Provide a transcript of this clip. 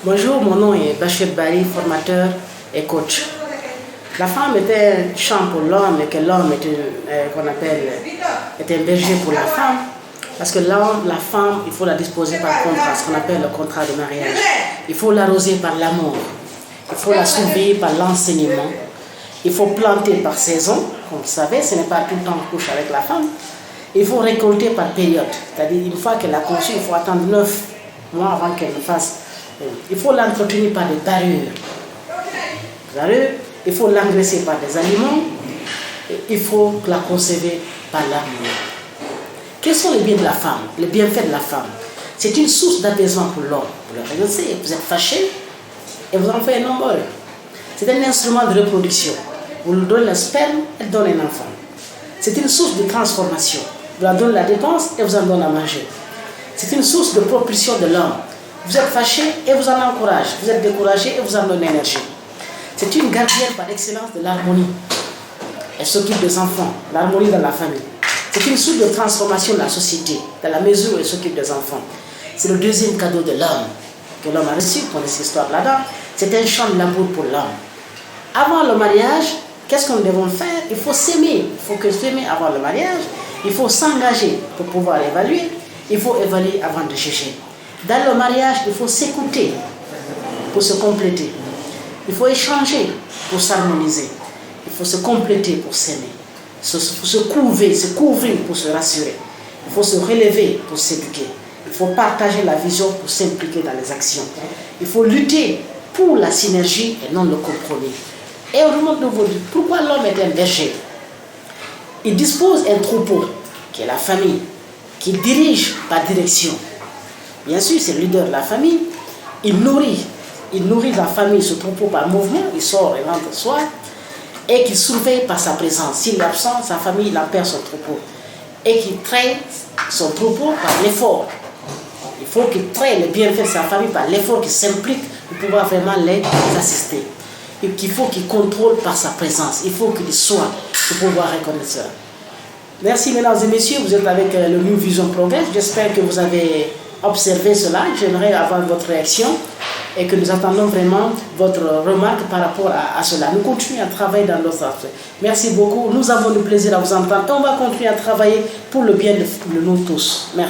Bonjour, mon nom est Bachir Bari, formateur et coach. La femme était un champ pour l'homme et que l'homme est un berger pour la femme. Parce que l'homme, la femme, il faut la disposer par contrat, ce qu'on appelle le contrat de mariage. Il faut l'arroser par l'amour. Il faut la surveiller par l'enseignement. Il faut planter par saison. Comme vous savez, ce n'est pas tout le temps qu'on couche avec la femme. Il faut récolter par période. C'est-à-dire, une fois qu'elle a conçu, il faut attendre 9 mois avant qu'elle le fasse. Il faut l'entretenir par des parures. Il faut l'engraisser par des aliments. Il faut la conserver par l'amour. Quels sont les biens de la femme, les bienfaits de la femme? C'est une source d'apaisement pour l'homme. Vous le regardez, vous êtes fâché et vous en faites un homme heureux. C'est un instrument de reproduction. Vous lui donnez le sperme, elle donne un enfant. C'est une source de transformation. Vous leur donnez la dépense et vous en donnez à manger. C'est une source de propulsion de l'homme. Vous êtes fâché et vous en encouragez. Vous êtes découragé et vous en donnez l'énergie. C'est une gardienne par excellence de l'harmonie. Elle s'occupe des enfants, l'harmonie dans la famille. C'est une source de transformation de la société, dans la mesure où elle s'occupe des enfants. C'est le deuxième cadeau de l'homme, que l'homme a reçu, pour cette histoire là-dedans. C'est un champ de l'amour pour l'homme. Avant le mariage, qu'est-ce qu'on devrait faire? Il faut s'aimer. Il faut que s'aimer avant le mariage. Il faut s'engager pour pouvoir évaluer. Il faut évaluer avant de juger. Dans le mariage, il faut s'écouter pour se compléter. Il faut échanger pour s'harmoniser. Il faut se compléter pour s'aimer. Se couvrir pour se rassurer. Il faut se relever pour s'éduquer. Il faut partager la vision pour s'impliquer dans les actions. Il faut lutter pour la synergie et non le compromis. Et au monde d'aujourd'hui, pourquoi l'homme est un berger? Il dispose d'un troupeau, qui est la famille, qui dirige par direction. Bien sûr, c'est le leader de la famille. Il nourrit la famille, ce troupeau par mouvement. Il sort et rentre le soir. Et qui surveille par sa présence. S'il est absent, sa famille, il en perd son troupeau. Et qui traite son troupeau par l'effort. Il faut qu'il traite le bienfait de sa famille par l'effort, qu'il s'implique pour pouvoir vraiment les assister. Et qu'il faut qu'il contrôle par sa présence. Il faut qu'il soit pour pouvoir reconnaître cela. Merci mesdames et messieurs, vous êtes avec le New Vision Progress. J'espère que vous avez observé cela. J'aimerais avoir votre réaction et que nous attendons vraiment votre remarque par rapport à cela. Nous continuons à travailler dans notre aspect. Merci beaucoup. Nous avons le plaisir à vous entendre. On va continuer à travailler pour le bien de nous tous. Merci.